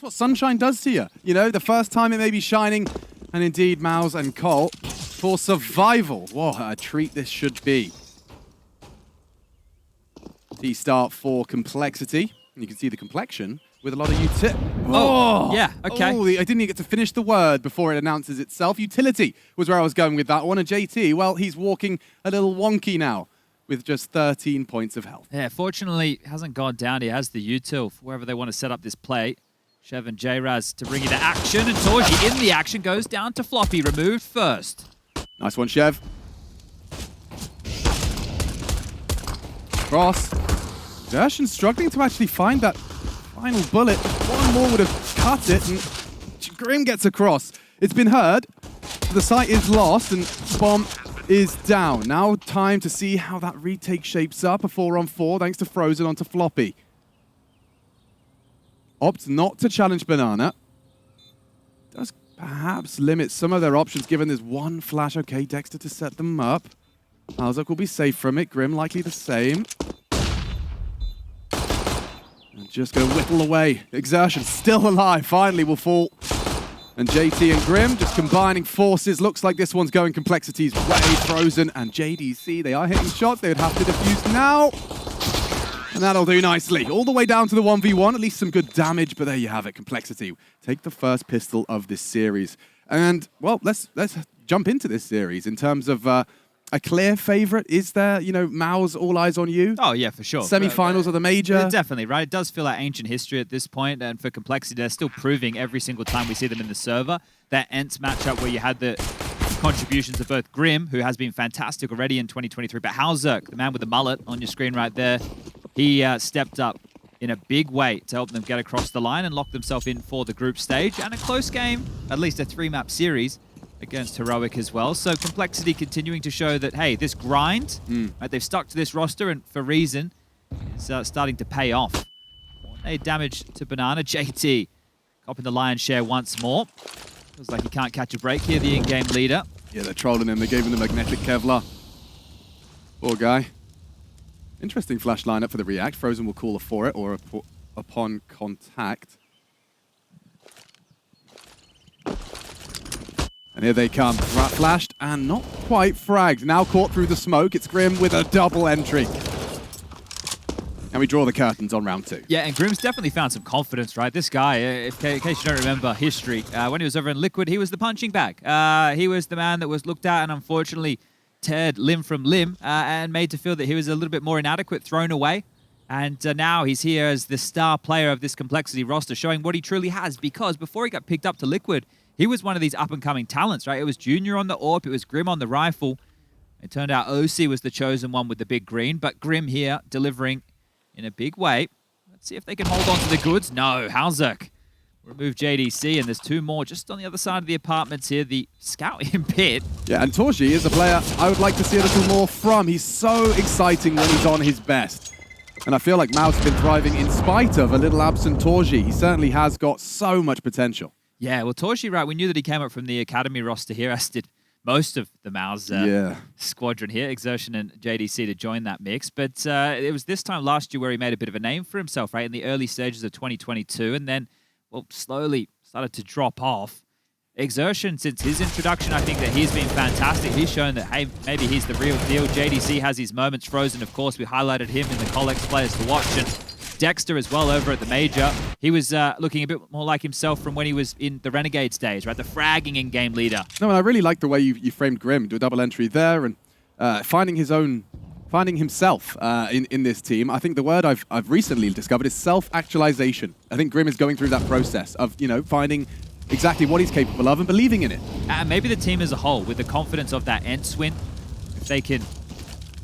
That's what sunshine does to you. You know, the first time it may be shining, and indeed, MOUZ and Colt for survival. What a treat this should be. T-start for complexity. And you can see the complexion with a lot of utility. Oh, yeah, okay. Oh, I didn't even get to finish the word before it announces itself. Utility was where I was going with that one. And JT, well, he's walking a little wonky now with just 13 points of health. Yeah, fortunately, hasn't gone down. He has the util for wherever they want to set up this play. Chev and J-Raz to bring you to action, and torzsi in the action goes down to floppy, removed first. Nice one, Chev. Cross. Dershan struggling to actually find that final bullet. One more would have cut it, and Grim gets across. It's been heard. The site is lost, and bomb is down. Now time to see how that retake shapes up. A 4-on-4 thanks to Frozen onto floppy. Opts not to challenge Banana. Does perhaps limit some of their options given there's one flash. Okay, Dexter to set them up. hallzerk will be safe from it. Grim likely the same. And just going to whittle away. Exertion still alive. Finally will fall. And JT and Grim just combining forces. Looks like this one's going complexity's way. Frozen and JDC, they are hitting shots. They would have to defuse now. And that'll do nicely. All the way down to the 1v1. At least some good damage, but there you have it. Complexity. Take the first pistol of this series. And, well, let's jump into this series in terms of a clear favorite. Is there, you know, MOUZ, all eyes on you? Oh, yeah, for sure. Semi-finals of the major. Definitely, right? It does feel like ancient history at this point, and for complexity, they're still proving every single time we see them in the server. That Ents matchup where you had the contributions of both Grim, who has been fantastic already in 2023, but hallzerk, the man with the mullet on your screen right there, he stepped up in a big way to help them get across the line and lock themselves in for the group stage. And a close game, at least a 3-map series against Heroic as well. So complexity continuing to show that, hey, this grind, right, they've stuck to this roster and for reason, is starting to pay off. More damage to Banana. JT copping the lion's share once more. Feels like he can't catch a break here, the in-game leader. Yeah, they're trolling him. They gave him the magnetic Kevlar. Poor guy. Interesting flash lineup for the react. Frozen will call for it or upon contact. And here they come. Flashed and not quite fragged. Now caught through the smoke. It's Grim with a double entry. And we draw the curtains on round 2. Yeah, and Grim's definitely found some confidence, right? This guy, in case you don't remember history, when he was over in Liquid, he was the punching bag. He was the man that was looked at and unfortunately teared limb from limb and made to feel that he was a little bit more inadequate, thrown away. And now he's here as the star player of this complexity roster, showing what he truly has, because before he got picked up to Liquid, he was one of these up-and-coming talents, right? It was Junior on the AWP, it was Grim on the rifle. It turned out OC was the chosen one with the big green, but Grim here delivering in a big way. Let's see if they can hold on to the goods. No, hallzerk remove JDC, and there's 2 more just on the other side of the apartments here. The scout in pit. Yeah, and torzsi is a player I would like to see a little more from. He's so exciting when he's on his best. And I feel like MOUZ has been thriving in spite of a little absent torzsi. He certainly has got so much potential. Yeah, well, torzsi, right, we knew that he came up from the academy roster here, as did most of the MOUZ squadron here, Exertion and JDC to join that mix. But it was this time last year where he made a bit of a name for himself, right, in the early stages of 2022, and then, well, slowly started to drop off. Exertion, since his introduction, I think that he's been fantastic. He's shown that, hey, maybe he's the real deal. JDC has his moments. Frozen, of course, we highlighted him in the Collex players to watch, and Dexter as well over at the Major. He was looking a bit more like himself from when he was in the Renegades days, right? The fragging in-game leader. No, and I really like the way you framed Grim, do a double entry there, and finding himself in this team. I think the word I've recently discovered is self-actualization. I think Grim is going through that process of, you know, finding exactly what he's capable of and believing in it. And maybe the team as a whole, with the confidence of that Ents win, if they can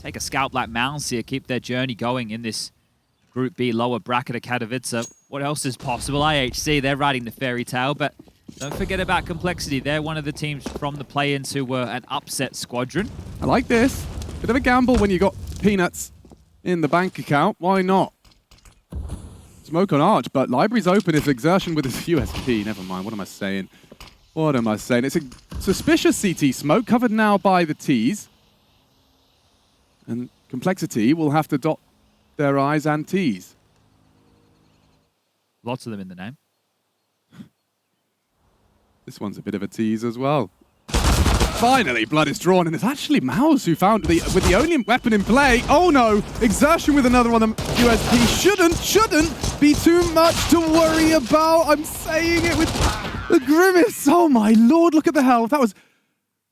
take a scalp like MOUZ here, keep their journey going in this Group B lower bracket of Katowice. What else is possible? IHC, they're riding the fairy tale, but don't forget about complexity. They're one of the teams from the play-ins who were an upset squadron. I like this. Bit of a gamble when you got peanuts in the bank account. Why not? Smoke on Arch, but library's open if Exertion with his USP. Never mind, what am I saying? What am I saying? It's a suspicious CT smoke covered now by the Ts. And complexity will have to dot their I's and T's. Lots of them in the name. This one's a bit of a tease as well. Finally, blood is drawn, and it's actually MOUZ who found with the only weapon in play. Oh no, Exertion with another on the USP. Shouldn't be too much to worry about. I'm saying it with the grimace. Oh my lord, look at the health. That was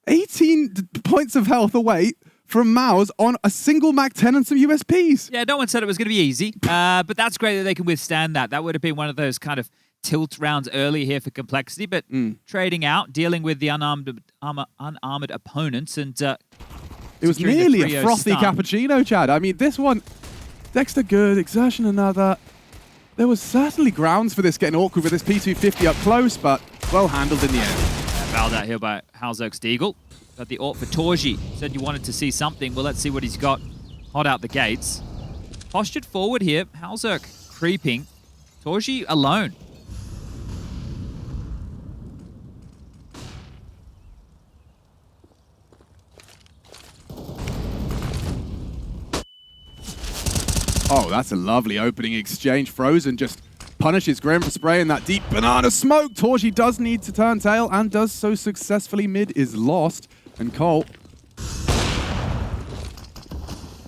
18 points of health away from MOUZ on a single Mac 10 and some USPs. Yeah, no one said it was going to be easy, but that's great that they can withstand that. That would have been one of those kind of tilt rounds early here for Complexity, but trading out, dealing with the unarmored opponents, and it was nearly a frothy cappuccino, Chad. I mean, this one, Dexter good, Exertion another. There was certainly grounds for this getting awkward with this P250 up close, but well handled in the end. Fouled out here by hallzerk Deagle. Got the AWP for torzsi. Said you wanted to see something. Well, let's see what he's got hot out the gates. Postured forward here. hallzerk creeping. torzsi alone. Oh, that's a lovely opening exchange. Frozen just punishes Grim for spraying that deep banana smoke. torzsi does need to turn tail and does so successfully. Mid is lost. And Colt,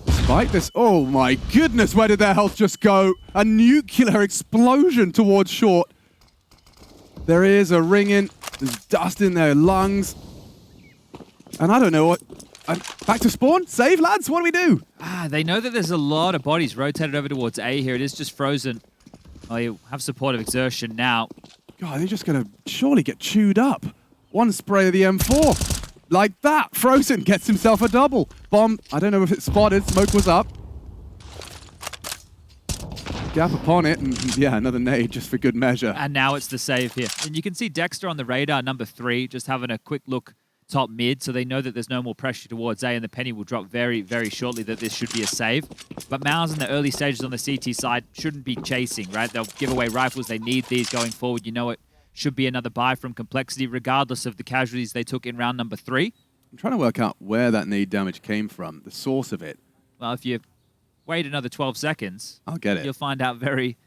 despite this, oh my goodness, where did their health just go? A nuclear explosion towards short. There is a ringing, there's dust in their lungs. And I don't know what, back to spawn? Save, lads, what do we do? They know that there's a lot of bodies rotated over towards A here. It is just Frozen. Oh, you have support of Exertion now. God, they're just going to surely get chewed up. One spray of the M4. Like that, Frozen gets himself a double. Bomb, I don't know if it's spotted, smoke was up. Gap upon it, and yeah, another nade just for good measure. And now it's the save here. And you can see Dexter on the radar, number 3, just having a quick look top mid, so they know that there's no more pressure towards A, and the penny will drop very, very shortly that this should be a save. But MOUZ in the early stages on the CT side shouldn't be chasing, right? They'll give away rifles. They need these going forward. You know it should be another buy from Complexity, regardless of the casualties they took in round number 3. I'm trying to work out where that nade damage came from, the source of it. Well, if you wait another 12 seconds, I'll get it. You'll find out very,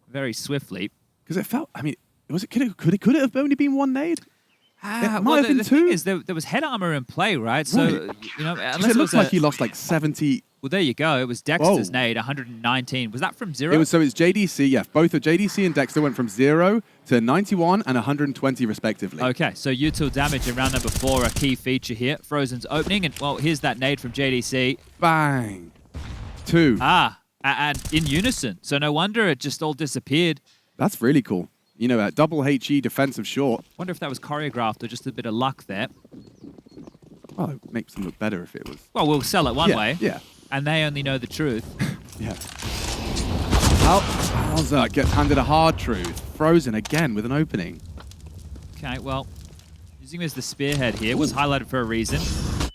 very swiftly. Because it felt, I mean, could it have only been one nade? It might have been the two. Thing is, there was head armor in play, right? So, you know, unless it looks like he lost like 70. Well, there you go. It was Dexter's nade, 119. Was that from 0? So it's JDC, yeah. Both of JDC and Dexter went from 0 to 91 and 120 respectively. Okay, so util damage in round number 4, a key feature here. Frozen's opening, and well, here's that nade from JDC. Bang. 2. And in unison. So no wonder it just all disappeared. That's really cool. You know, double HE defensive short. Wonder if that was choreographed or just a bit of luck there. Well, it makes them look better if it was. Well, we'll sell it one way. Yeah. And they only know the truth. Yeah. hallzerk gets handed a hard truth. Frozen again with an opening. Okay, well, using him as the spearhead here was highlighted for a reason.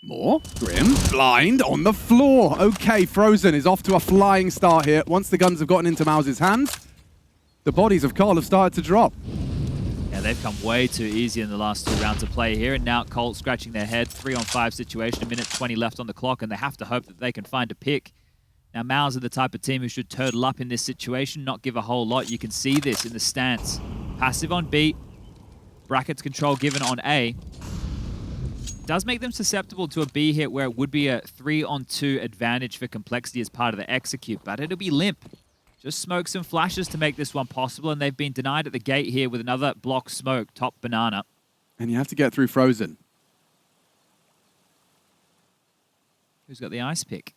More. Grim. Blind on the floor. Okay, Frozen is off to a flying start here. Once the guns have gotten into MOUZ's hands, the bodies of Carl have started to drop. Yeah, they've come way too easy in the last 2 rounds of play here, and now Colt scratching their head. 3-on-5 situation, 1:20 left on the clock, and they have to hope that they can find a pick. Now, MOUZ are the type of team who should turtle up in this situation, not give a whole lot. You can see this in the stance. Passive on B, brackets control given on A. Does make them susceptible to a B hit where it would be a 3-on-2 advantage for Complexity as part of the execute, but it'll be limp. Just smoke some flashes to make this one possible, and they've been denied at the gate here with another block smoke, top banana. And you have to get through Frozen. Who's got the ice pick?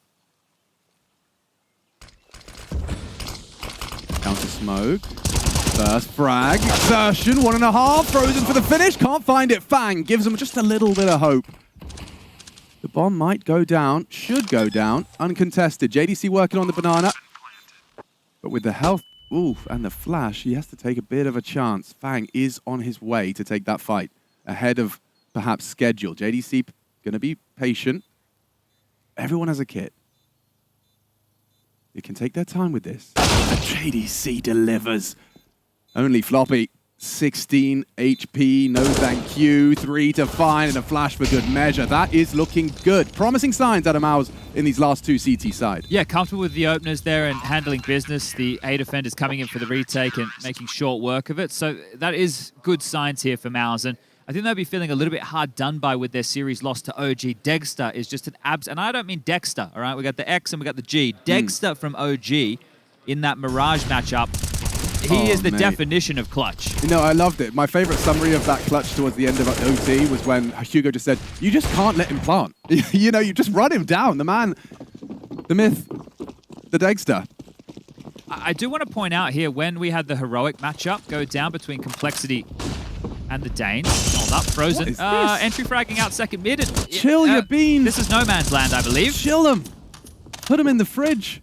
Counter smoke. First frag. Exertion, 1.5. Frozen for the finish. Can't find it. Fang gives them just a little bit of hope. The bomb might go down. Should go down. Uncontested. JDC working on the banana. But with the health, and the flash, he has to take a bit of a chance. Fang is on his way to take that fight ahead of perhaps schedule. JDC going to be patient. Everyone has a kit. They can take their time with this. And JDC delivers. Only Floppy. 16 HP, no thank you, 3 to find, and a flash for good measure. That is looking good. Promising signs out of MOUZ in these last 2 CT side. Yeah, comfortable with the openers there and handling business. The A defenders coming in for the retake and making short work of it. So that is good signs here for MOUZ. And I think they'll be feeling a little bit hard done by with their series loss to OG. Dexter is just an and I don't mean Dexter, all right? We got the X and we got the G. Dexter from OG in that Mirage matchup. He is the definition of clutch. You know, I loved it. My favorite summary of that clutch towards the end of OT was when Hugo just said, you just can't let him plant. You know, you just run him down. The man, the myth, the Dexter. I do want to point out here, when we had the heroic matchup go down between Complexity and the Danes. Hold up, Frozen. Entry fragging out second mid. Chill your beans. This is no man's land, I believe. Chill him. Put him in the fridge.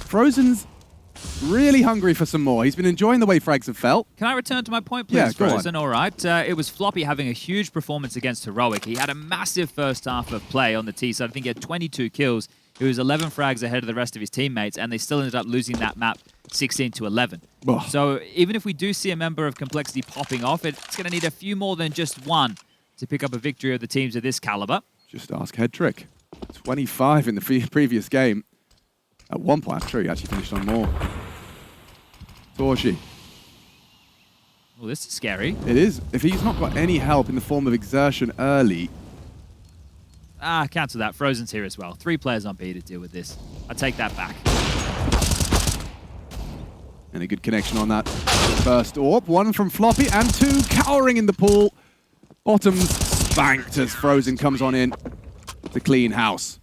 Frozen's really hungry for some more. He's been enjoying the way frags have felt. Can I return to my point, please, yeah, Frozen? All right. It was Floppy having a huge performance against Heroic. He had a massive first half of play on the T side. I think he had 22 kills. He was 11 frags ahead of the rest of his teammates, and they still ended up losing that map 16-11. Oh. So even if we do see a member of Complexity popping off, it's going to need a few more than just one to pick up a victory of the teams of this caliber. Just ask Headtrick. 25 in the previous game. At one point, I'm sure he actually finished on more. torzsi. Well, this is scary. It is. If he's not got any help in the form of exertion early. Cancel that. Frozen's here as well. 3 players on B to deal with this. I take that back. And a good connection on that first AWP. 1 from Floppy and 2 cowering in the pool. Bottoms spanked as Frozen comes on in to clean house.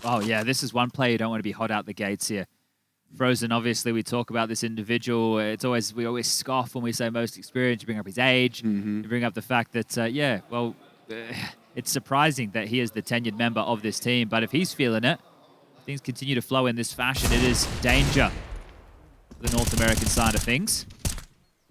Oh, yeah, this is one player you don't want to be hot out the gates here. Frozen, obviously, we talk about this individual. We always scoff when we say most experienced. You bring up his age. You bring up the fact that, it's surprising that he is the tenured member of this team. But if he's feeling it, if things continue to flow in this fashion, it is danger for the North American side of things.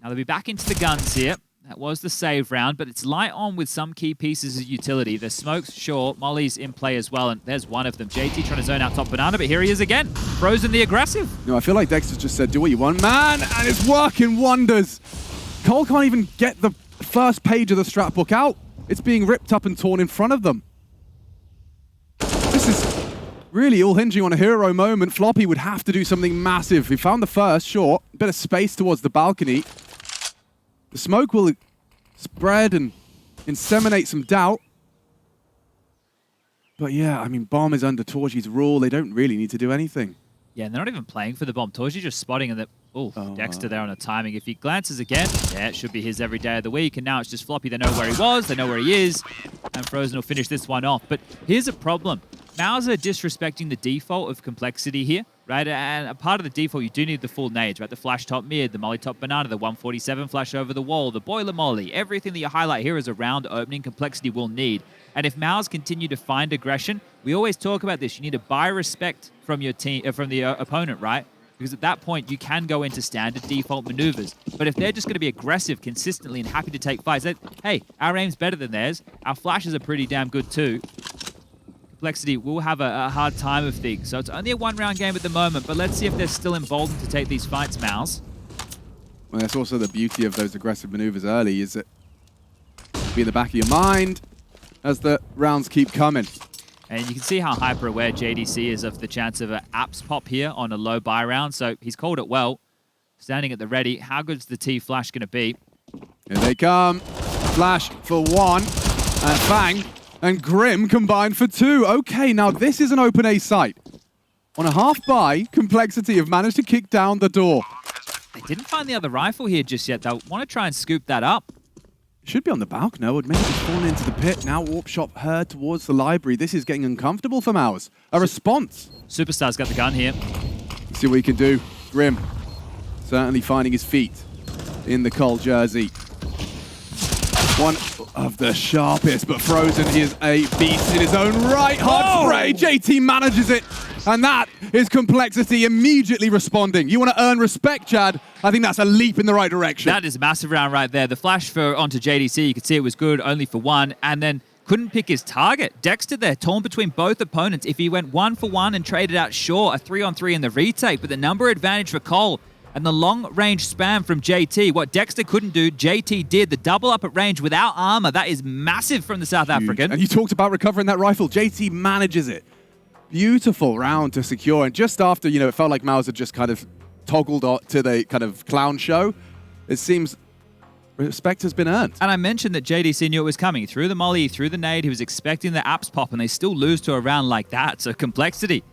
Now they'll be back into the guns here. That was the save round, but it's light on with some key pieces of utility. The smokes, sure. Molly's in play as well, and there's one of them. JT trying to zone out top Banana, but here he is again. Frozen the aggressive. No, I feel like Dexter's just said, do what you want, man, and it's working wonders. Cole can't even get the first page of the strat book out. It's being ripped up and torn in front of them. This is really all hinging on a hero moment. Floppy would have to do something massive. He found the first, sure. A bit of space towards the balcony. The smoke will spread and inseminate some doubt. But yeah, I mean, bomb is under torzsi's rule. They don't really need to do anything. Yeah, and they're not even playing for the bomb. torzsi just spotting and Dexter there on a timing. If he glances again, yeah, it should be his every day of the week. And now it's just Floppy. They know where he was. They know where he is. And Frozen will finish this one off. But here's a problem. MOUZ are disrespecting the default of Complexity here, right? And a part of the default, you do need the full nades, right? The flash top mid, the molly top banana, the 147 flash over the wall, the boiler molly. Everything that you highlight here is a round opening Complexity will need. And if MOUZ continue to find aggression, we always talk about this. You need to buy respect from your team, from the opponent, right? Because at that point, you can go into standard default maneuvers. But if they're just going to be aggressive consistently and happy to take fights, hey, our aim's better than theirs. Our flashes are pretty damn good too. Complexity will have a hard time of things. So it's only a 1-round game at the moment, but let's see if they're still emboldened to take these fights, MOUZ. Well, that's also the beauty of those aggressive maneuvers early, is that be in the back of your mind as the rounds keep coming. And you can see how hyper-aware JDC is of the chance of an apps pop here on a low buy round. So he's called it well. Standing at the ready. How good's the T-Flash going to be? Here they come. Flash for 1. And Fang and Grim combined for 2. Okay, now this is an open A site. On a half buy, Complexity have managed to kick down the door. They didn't find the other rifle here just yet. They'll want to try and scoop that up. Should be on the balcony, no, would maybe just fallen into the pit. Now warp shot heard towards the library. This is getting uncomfortable for MOUZ. A response. Superstar's got the gun here. Let's see what he can do. Grim certainly finding his feet in the Cole jersey. One of the sharpest, but Frozen is a beast in his own right. Hard spray, JT manages it. And that is Complexity immediately responding. You want to earn respect, Chad? I think that's a leap in the right direction. That is a massive round right there. The flash for onto JDC, you could see it was good, only for 1, and then couldn't pick his target. Dexter there, torn between both opponents. If he went 1 for 1 and traded out sure, a 3-on-3 in the retake, but the number advantage for Cole. And the long-range spam from JT. What Dexter couldn't do, JT did. The double up at range without armor. That is massive from the South African. And you talked about recovering that rifle. JT manages it. Beautiful round to secure. And just after, it felt like MOUZ had just kind of toggled to the kind of clown show, it seems respect has been earned. And I mentioned that JDC knew it was coming. Through the molly, through the nade, he was expecting the apps pop, and they still lose to a round like that. So complexity.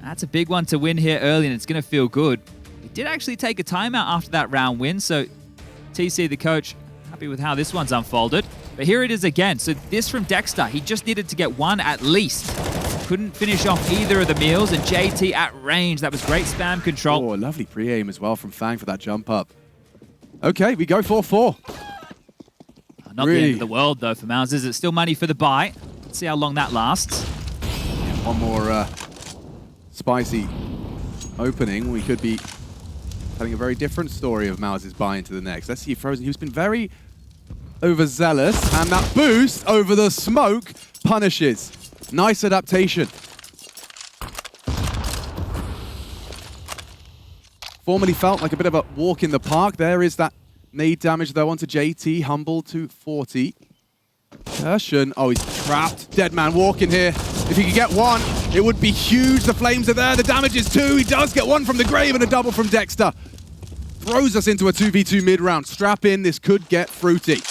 That's a big one to win here early, and it's going to feel good. He did actually take a timeout after that round win, so TC, the coach, happy with how this one's unfolded. But here it is again. So this from Dexter. He just needed to get one at least. Couldn't finish off either of the meals, and JT at range. That was great spam control. Oh, a lovely pre-aim as well from Fang for that jump up. Okay, we go 4-4. Not the end of the world, though, for MOUZ. Is it still money for the buy? Let's see how long that lasts. Yeah, one more spicy opening. We could be telling a very different story of MOUZ's buy into the next. Let's see Frozen, who's been very overzealous, and that boost over the smoke punishes. Nice adaptation. Formerly felt like a bit of a walk in the park. There is that nade damage though onto JT, humbled to 40. Tertian, oh, he's trapped. Dead man walking here. If he could get one, it would be huge. The flames are there, the damage is 2. He does get one from the grave and a double from Dexter. Throws us into a 2v2 mid-round. Strap in, this could get fruity.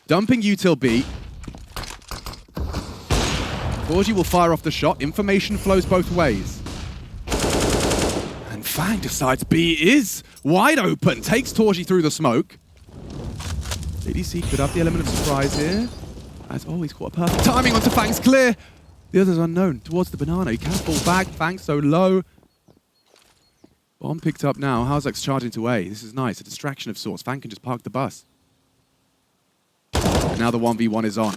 Dumping util B. torzsi will fire off the shot. Information flows both ways. And Fang decides B is wide open. Takes torzsi through the smoke. JDC could have the element of surprise here. As always, caught a perfect timing onto Fang's clear. The other's unknown. Towards the banana. He can't fall back. Fang so low. Bomb picked up now. hallzerk's charging to A. This is nice. A distraction of sorts. Fang can just park the bus. And now the 1v1 is on.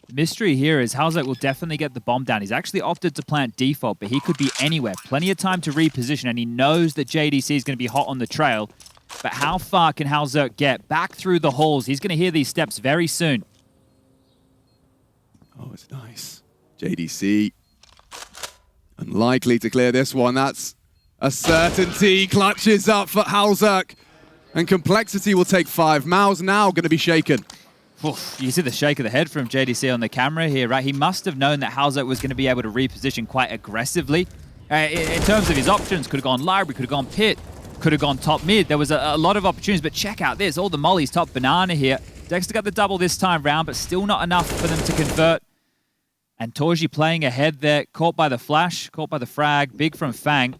The mystery here is hallzerk will definitely get the bomb down. He's actually opted to plant default, but he could be anywhere. Plenty of time to reposition, and he knows that JDC is going to be hot on the trail. But how far can hallzerk get? Back through the halls. He's going to hear these steps very soon. Oh, it's nice. JDC. Unlikely to clear this one. That's a certainty. Clutches up for hallzerk. And complexity will take 5. MOUZ now going to be shaken. Oof, you see the shake of the head from JDC on the camera here, right? He must have known that hallzerk was going to be able to reposition quite aggressively. In terms of his options, could have gone library, could have gone pit, could have gone top mid. There was a lot of opportunities, but check out this. All the mollies top banana here. Dexter got the double this time round, but still not enough for them to convert. And torzsi playing ahead there, caught by the flash, caught by the frag, big from Fang.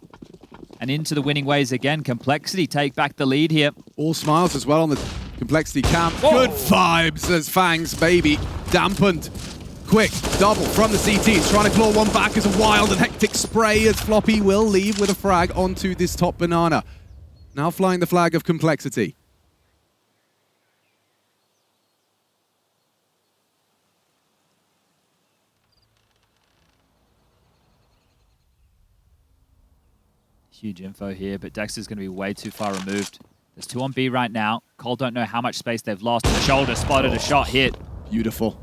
And into the winning ways again. Complexity take back the lead here. All smiles as well on the complexity camp. Whoa. Good vibes as Fang's baby dampened. Quick double from the CTs, trying to claw one back as a wild and hectic spray as floppy will leave with a frag onto this top banana. Now flying the flag of complexity. Huge info here, but Dexter's going to be way too far removed. There's 2 on B right now. Cole don't know how much space they've lost. The shoulder spotted, a shot hit. Beautiful.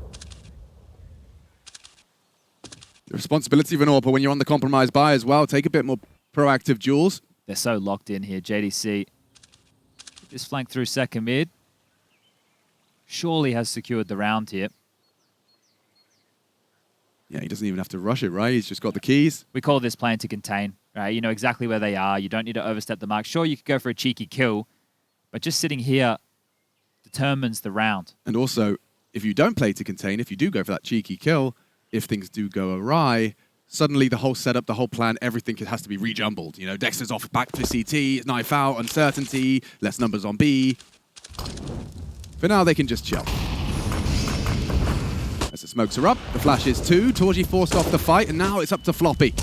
The responsibility of an AWP when you're on the compromised buy as well. Take a bit more proactive duels. They're so locked in here. JDC just flanked through second mid. Surely has secured the round here. Yeah, he doesn't even have to rush it, right? He's just got the keys. We call this playing to contain, right? You know exactly where they are. You don't need to overstep the mark. Sure, you could go for a cheeky kill, but just sitting here determines the round. And also, if you don't play to contain, if you do go for that cheeky kill, if things do go awry, suddenly the whole setup, the whole plan, everything has to be rejumbled. You know, Dexter's off back to CT, knife out, uncertainty, less numbers on B. For now, they can just chill. As the smokes are up, the flash is 2. torzsi forced off the fight, and now it's up to Floppy.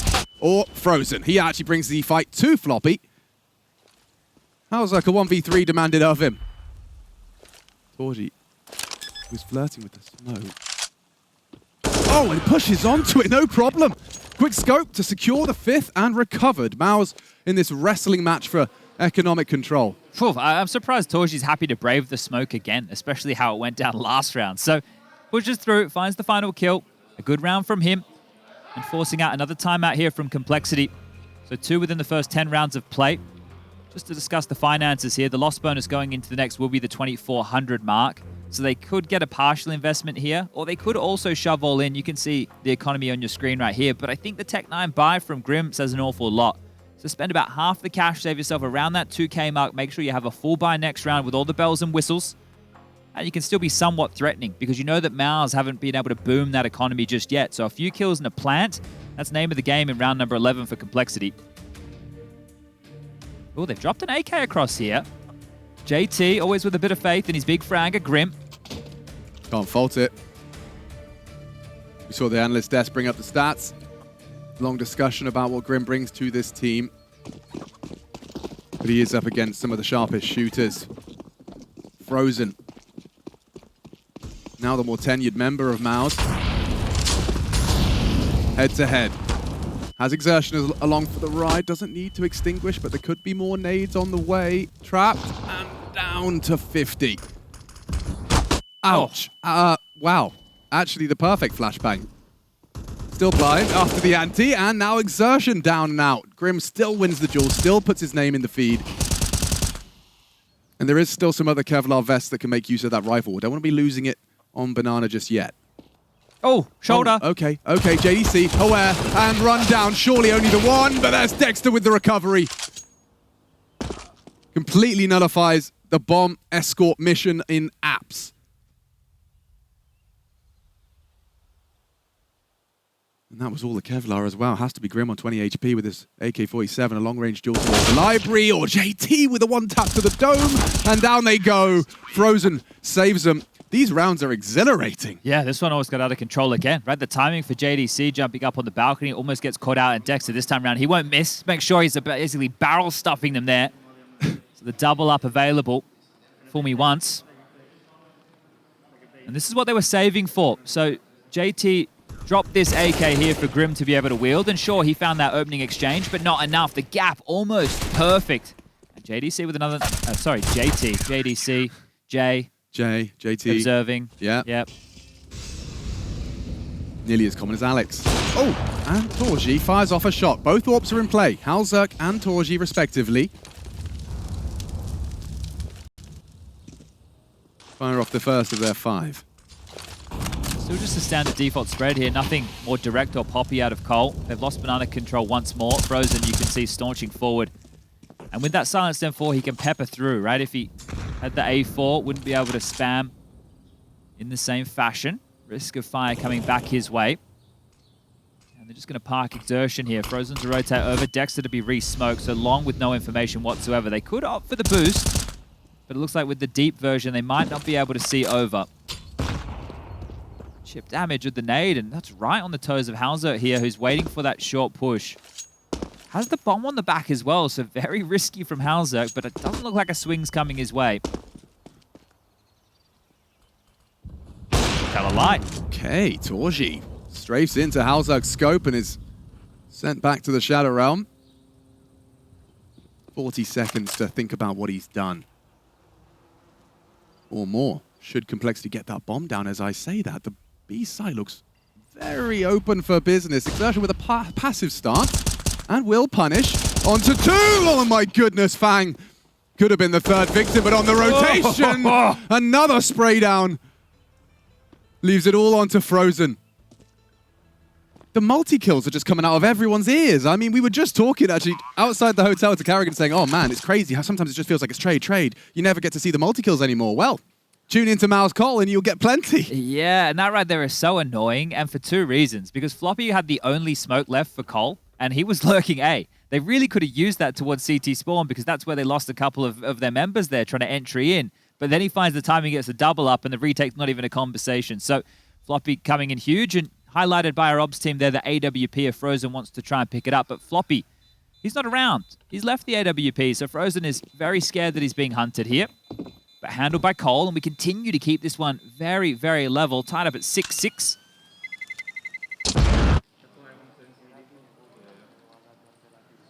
Or Frozen. He actually brings the fight to Floppy. hallzerk a 1v3 demanded of him. torzsi was flirting with the smoke. Oh, and pushes onto it, no problem. Quick scope to secure the 5th and recovered. MOUZ in this wrestling match for economic control. I'm surprised torzsi's happy to brave the smoke again, especially how it went down last round. So pushes through, finds the final kill. A good round from him. And forcing out another timeout here from Complexity. So 2 within the first 10 rounds of play. Just to discuss the finances here, the loss bonus going into the next will be the 2,400 mark. So they could get a partial investment here, or they could also shove all in. You can see the economy on your screen right here. But I think the Tech 9 buy from Grim says an awful lot. So spend about half the cash, save yourself around that 2K mark. Make sure you have a full buy next round with all the bells and whistles. And you can still be somewhat threatening because you know that MOUZ haven't been able to boom that economy just yet. So a few kills in a plant, that's name of the game in round number 11 for Complexity. Oh, they've dropped an AK across here. JT, always with a bit of faith in his big fragger, Grim. Can't fault it. We saw the analyst desk bring up the stats. Long discussion about what Grim brings to this team. But he is up against some of the sharpest shooters. Frozen. Now the more tenured member of MOUZ. Head to head. Has Exertion along for the ride. Doesn't need to extinguish, but there could be more nades on the way. Trapped and down to 50. Ouch. Wow. Actually, the perfect flashbang. Still blind after the anti, and now Exertion down and out. Grim still wins the duel, still puts his name in the feed. And there is still some other Kevlar vests that can make use of that rifle. We don't want to be losing it on Banana just yet. Oh, shoulder. Oh, okay, JDC, aware, and run down. Surely only the one, but there's Dexter with the recovery. Completely nullifies the bomb escort mission in apps. And that was all the Kevlar as well. Has to be Grim on 20 HP with his AK-47, a long-range duel towards the library, or JT with a one-tap to the dome, and down they go. Frozen saves them. These rounds are exhilarating. Yeah, this one almost got out of control again, right? The timing for JDC jumping up on the balcony almost gets caught out, and Dexter this time around, he won't miss. Make sure he's basically barrel stuffing them there. So the double up available. Fool me once. And this is what they were saving for. So JT dropped this AK here for Grim to be able to wield, and sure, he found that opening exchange, but not enough. The gap almost perfect. And JDC with another, JT, JDC, JT. Observing. Yeah. Yep. Nearly as common as Alex. Oh, and torzsi fires off a shot. Both AWPs are in play. hallzerk and torzsi, respectively. Fire off the first of their 5. Still just a standard default spread here. Nothing more direct or poppy out of Cole. They've lost banana control once more. Frozen, you can see, staunching forward. And with that silenced M4, he can pepper through, right? If he had the A4, wouldn't be able to spam in the same fashion. Risk of fire coming back his way. And they're just going to park Exertion here. Frozen to rotate over. Dexter to be re-smoked, so long with no information whatsoever. They could opt for the boost, but it looks like with the deep version, they might not be able to see over. Chip damage with the nade, and that's right on the toes of hallzerk here, who's waiting for that short push. Has the bomb on the back as well, so very risky from hallzerk, but it doesn't look like a swing's coming his way. Tell a lie. Okay, torzsi strafes into hallzerk's scope and is sent back to the Shadow Realm. 40 seconds to think about what he's done. Or more. Should Complexity get that bomb down as I say that? The B side looks very open for business. Exertion with a passive start. And will punish. Onto 2! Oh my goodness, Fang. Could have been the third victim, but on the rotation, another spray down. Leaves it all onto Frozen. The multi-kills are just coming out of everyone's ears. I mean, we were just talking actually outside the hotel to Carrigan saying, oh man, it's crazy how sometimes it just feels like it's trade. You never get to see the multi-kills anymore. Well, tune into MOUZ Call and you'll get plenty. Yeah, and that right there is so annoying, and for 2 reasons. Because Floppy had the only smoke left for Cole, and he was lurking A. They really could have used that towards CT spawn because that's where they lost a couple of their members there trying to entry in. But then he finds the timing, gets a double up, and the retake's not even a conversation. So Floppy coming in huge, and highlighted by our ops team there, the AWP of Frozen wants to try and pick it up. But Floppy, he's not around. He's left the AWP, so Frozen is very scared that he's being hunted here. But handled by Cole, and we continue to keep this one very, very level, tied up at 6-6.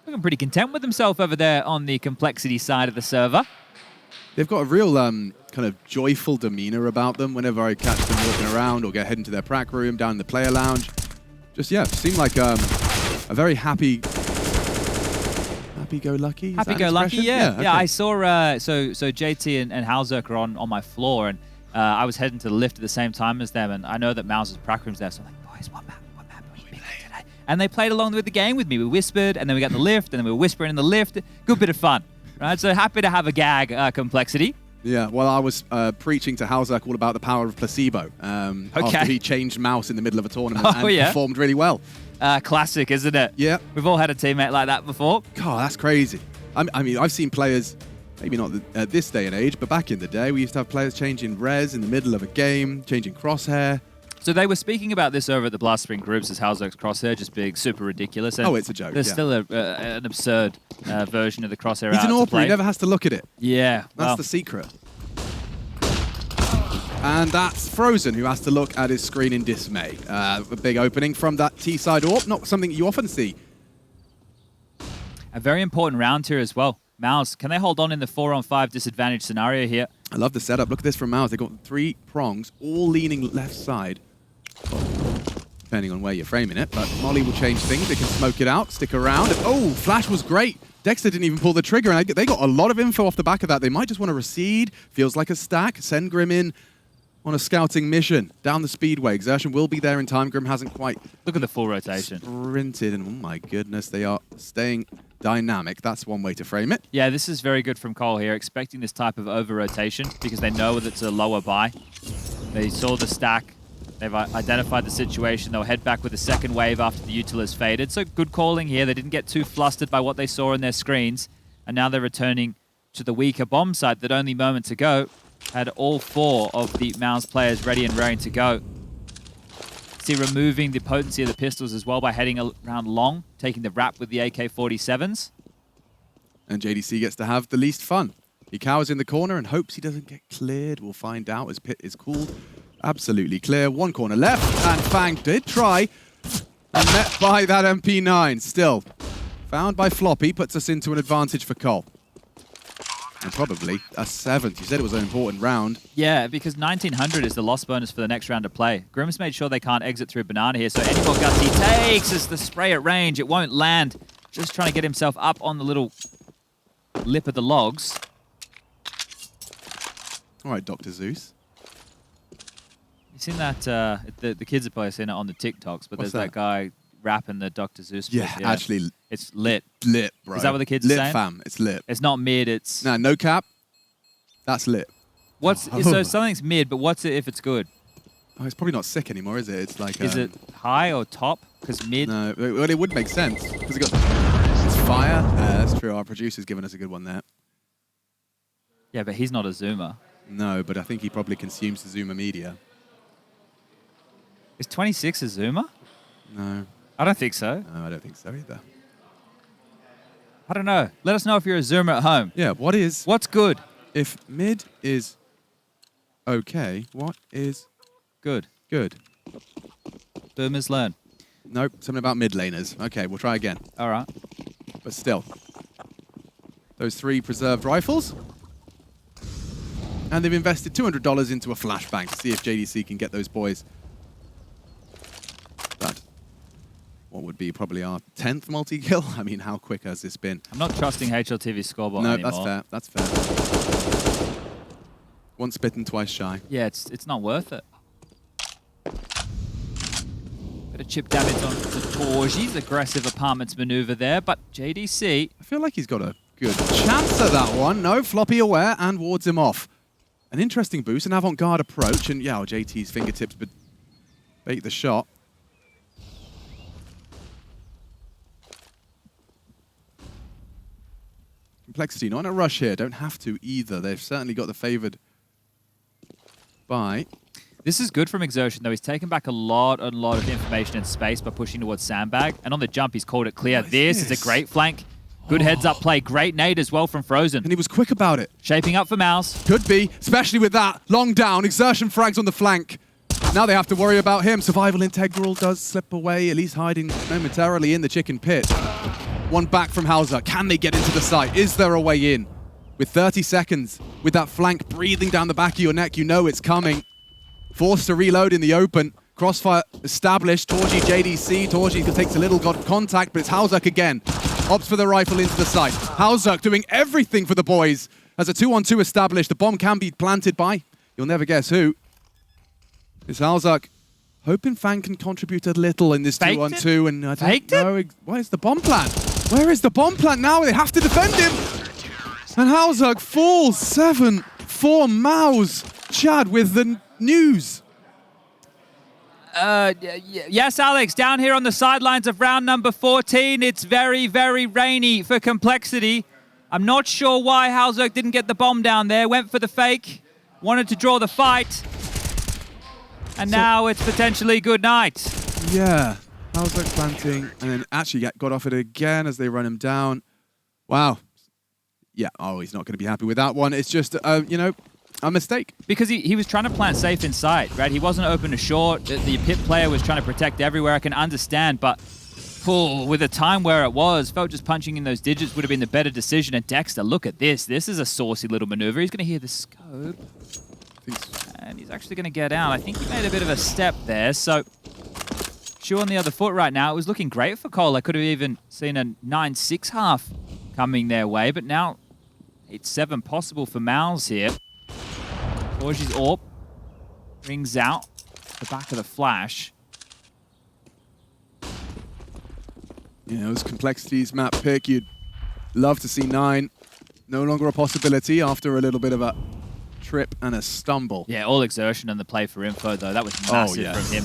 Looking pretty content with himself over there on the Complexity side of the server. They've got a real kind of joyful demeanor about them whenever I catch them walking around or get head into their prac room, down in the player lounge. Just, yeah, seem like a very happy-go-lucky. Happy-go-lucky, yeah. Okay. Yeah, I saw, so JT and hallzerk are on my floor, and I was heading to the lift at the same time as them, and I know that MOUZ's prac room's there, so I'm like, boys, what map are we picking today? And they played along with the game with me. We whispered, and then we got the lift, and then we were whispering in the lift. Good bit of fun, right? So happy to have a gag complexity. Yeah, well, I was preaching to hallzerk all about the power of placebo after he changed MOUZ in the middle of a tournament and performed really well. Classic, isn't it? Yeah. We've all had a teammate like that before. God, that's crazy. I mean, I've seen players, maybe not at this day and age, but back in the day, we used to have players changing res in the middle of a game, changing crosshair. So they were speaking about this over at the Blast Spring groups as hallzerk's crosshair just being super ridiculous. And it's a joke. There's still an absurd version of the crosshair He's out an to AWPer, play. he never has to look at it. Yeah. That's the secret. And that's Frozen, who has to look at his screen in dismay. A big opening from that T-side AWP, not something you often see. A very important round here as well. MOUZ, can they hold on in the 4-on-5 disadvantage scenario here? I love the setup. Look at this from MOUZ. They've got 3 prongs, all leaning left side. Depending on where you're framing it, but Molly will change things. They can smoke it out, stick around. Oh, Flash was great. Dexter didn't even pull the trigger, and they got a lot of info off the back of that. They might just want to recede. Feels like a stack. Send Grim in on a scouting mission down the speedway. Exertion will be there in time. Grim hasn't quite... Look at the full rotation. Sprinted, and oh my goodness, they are staying dynamic. That's one way to frame it. Yeah, this is very good from Cole here, expecting this type of over-rotation because they know that it's a lower buy. They saw the stack. They've identified the situation. They'll head back with a second wave after the util has faded. So good calling here. They didn't get too flustered by what they saw in their screens. And now they're returning to the weaker bomb site that only moments ago had all 4 of the MOUZ players ready and raring to go. See, removing the potency of the pistols as well by heading around long, taking the wrap with the AK-47s. And JDC gets to have the least fun. He cowers in the corner and hopes he doesn't get cleared. We'll find out as pit is cooled. Absolutely clear. 1 corner left, and Fang did try, and met by that MP9. Still, found by Floppy, puts us into an advantage for Cole. And probably a 7th. You said it was an important round. Yeah, because 1900 is the loss bonus for the next round of play. Grim's made sure they can't exit through Banana here, so any more guts he takes as the spray at range. It won't land. Just trying to get himself up on the little lip of the logs. All right, Dr. Zeus. You've seen that, the kids have probably seen it on the TikToks, but there's that guy rapping the Dr. Zeus. Yeah, actually. It's lit. Lit, bro. Is that what the kids are saying? Lit, fam. It's lit. It's not mid, it's... Nah, no cap. That's lit. So something's mid, but what's it if it's good? Oh, it's probably not sick anymore, is it? It's like... Is it high or top? Because mid... No, well, it would make sense. Because it's fire. That's true. Our producer's given us a good one there. Yeah, but he's not a zoomer. No, but I think he probably consumes the Zoomer media. Is 26 a zoomer? No. I don't think so. No, I don't think so either. I don't know. Let us know if you're a zoomer at home. Yeah, What's good? If mid is okay, what is good? Good. Boomers learn. Nope, something about mid laners. Okay, we'll try again. All right. But still. Those 3 preserved rifles. And they've invested $200 into a flashbang to see if JDC can get those boys. That, what would be probably our 10th multi-kill? I mean, how quick has this been? I'm not trusting HLTV's scoreboard no, anymore. No, that's fair. That's fair. Once bitten, twice shy. Yeah, it's not worth it. Bit of chip damage on the torzsi's aggressive apartments maneuver there, but JDC... I feel like he's got a good chance at that one. No, Floppy aware and wards him off. An interesting boost, an avant-garde approach, and yeah, JT's fingertips bait the shot. Complexity, not in a rush here. Don't have to either. They've certainly got the favored buy. This is good from Exertion, though. He's taken back a lot of information and space by pushing towards Sandbag. And on the jump, he's called it clear. This is a great flank. Good heads-up play. Great nade as well from Frozen. And he was quick about it. Shaping up for MOUZ. Could be, especially with that. Long down. Exertion frags on the flank. Now they have to worry about him. Survival Integral does slip away, at least hiding momentarily in the chicken pit. One back from hallzerk. Can they get into the site? Is there a way in? With 30 seconds, with that flank breathing down the back of your neck, you know it's coming. Forced to reload in the open. Crossfire established. torzsi, JDC. torzsi takes a little contact, but it's hallzerk again. Opts for the rifle into the site. hallzerk doing everything for the boys. As a 2-on-2 established, the bomb can be planted by, you'll never guess who. It's hallzerk Hoping Fang can contribute a little in this Faked 2-on-2, and I don't Faked know. Where's the bomb plant? Where is the bomb plant now? They have to defend him. And hallzerk falls 7-4 MOUZ. Chad with the news. Yes, Alex, down here on the sidelines of round number 14, it's very, very rainy for Complexity. I'm not sure why hallzerk didn't get the bomb down there, went for the fake, wanted to draw the fight, and now it's potentially good night. Yeah, hallzerk planting, and then actually got off it again as they run him down. Wow. Yeah, oh, he's not going to be happy with that one. It's just, you know, a mistake. Because he was trying to plant safe inside, right? He wasn't open to short. The pit player was trying to protect everywhere. I can understand, but with the time where it was, felt just punching in those digits would have been the better decision. And Dexter, look at this. This is a saucy little maneuver. He's going to hear the scope. And he's actually going to get out. I think he made a bit of a step there. So, shoe on the other foot right now. It was looking great for Cole. I could have even seen a 9-6 half coming their way. But now, 8-7 possible for MOUZ here. torzsi's AWP rings out the back of the flash. Yeah, it was Complexity's map pick. You'd love to see 9. No longer a possibility after a little bit of a trip and a stumble. Yeah, all exertion in the play for Info, though. That was massive from him.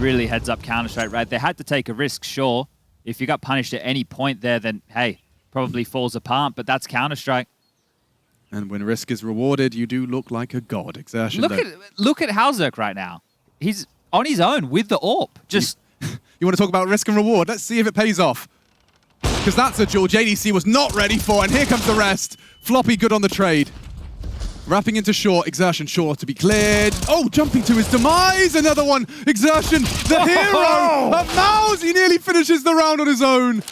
Really heads up Counter-Strike, right? They had to take a risk, sure. If you got punished at any point there, then, hey, probably falls apart, but that's Counter-Strike. And when risk is rewarded, you do look like a god. Exertion. Look at hallzerk right now. He's on his own with the AWP. Just you want to talk about risk and reward? Let's see if it pays off. Because that's a duel JDC was not ready for, and here comes the rest. Floppy good on the trade. Wrapping into short, exertion short to be cleared. Oh, jumping to his demise. Another one. Exertion, the hero of MOUZ. He nearly finishes the round on his own.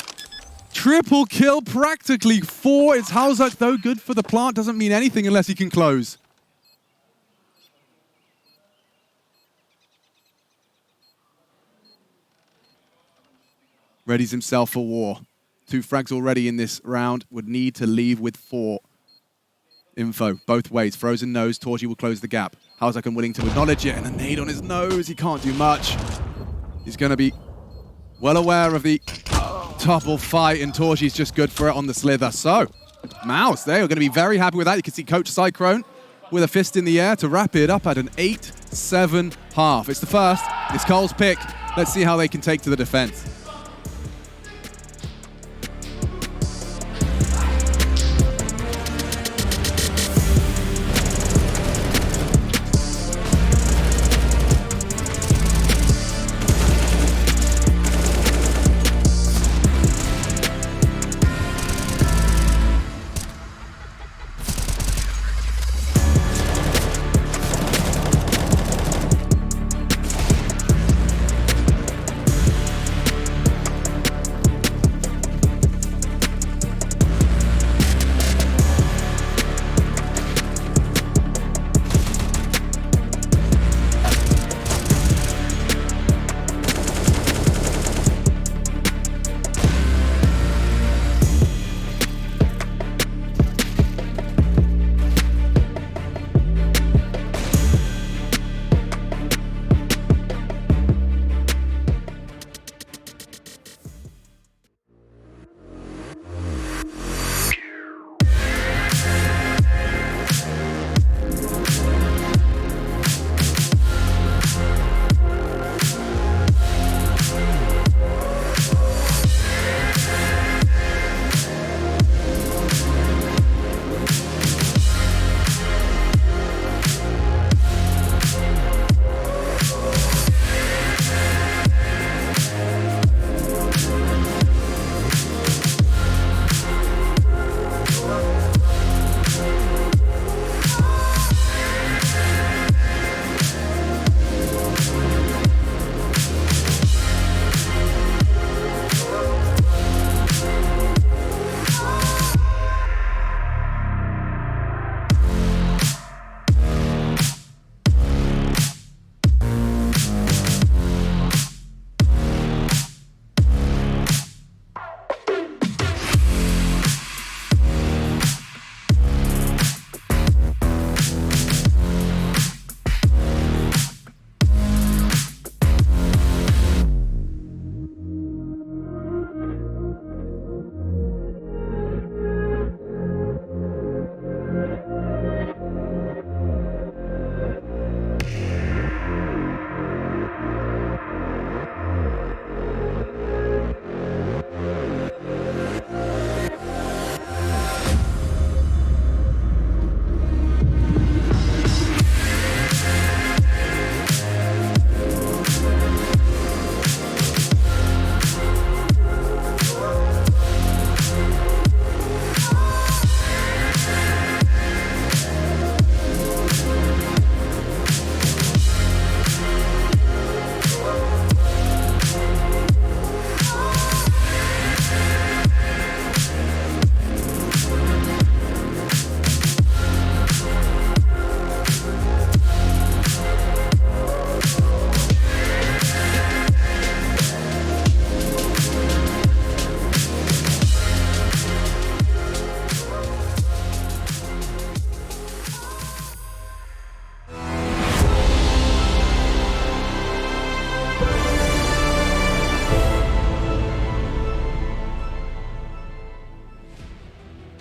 Triple kill, practically 4. It's hallzerk, though. Good for the plant. Doesn't mean anything unless he can close. Readies himself for war. 2 frags already in this round. Would need to leave with 4. Info, both ways. Frozen knows torzsi will close the gap. hallzerk unwilling to acknowledge it, and a nade on his nose. He can't do much. He's going to be well aware of the double fight, and torzsi's just good for it on the slither. So, MOUZ, they are going to be very happy with that. You can see Coach Cyclone with a fist in the air to wrap it up at an 8-7 half. It's the first. It's Cole's pick. Let's see how they can take to the defense.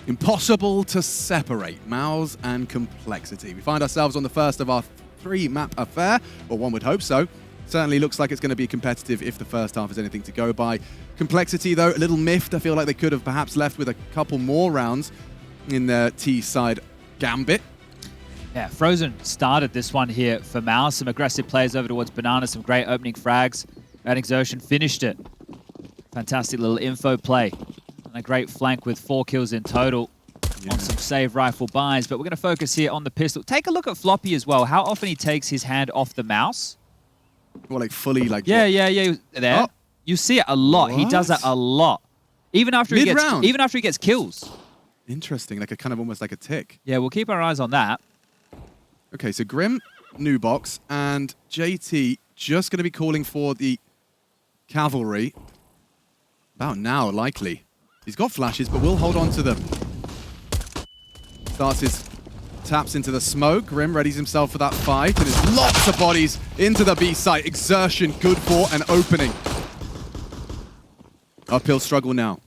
Impossible to separate MOUZ and Complexity. We find ourselves on the first of our 3-map affair, or one would hope so. Certainly looks like it's going to be competitive if the first half is anything to go by. Complexity, though, a little miffed. I feel like they could have perhaps left with a couple more rounds in their T-side gambit. Yeah, Frozen started this one here for MOUZ. Some aggressive plays over towards Banana, some great opening frags. And Exertion finished it. Fantastic little info play. And a great flank with 4 kills in total on some save rifle buys. But we're going to focus here on the pistol. Take a look at Floppy as well. How often he takes his hand off the mouse. Well, like fully, like... Yeah. There. Oh. You see it a lot. What? He does it a lot. Even after he gets kills. Interesting, like a kind of almost like a tick. Yeah, we'll keep our eyes on that. Okay, so Grim, new box, and JT just going to be calling for the cavalry. About now, likely. He's got flashes, but we'll hold on to them. Starts his taps into the smoke. Grim readies himself for that fight, and there's lots of bodies into the B site. Exertion, good for an opening. Uphill struggle now.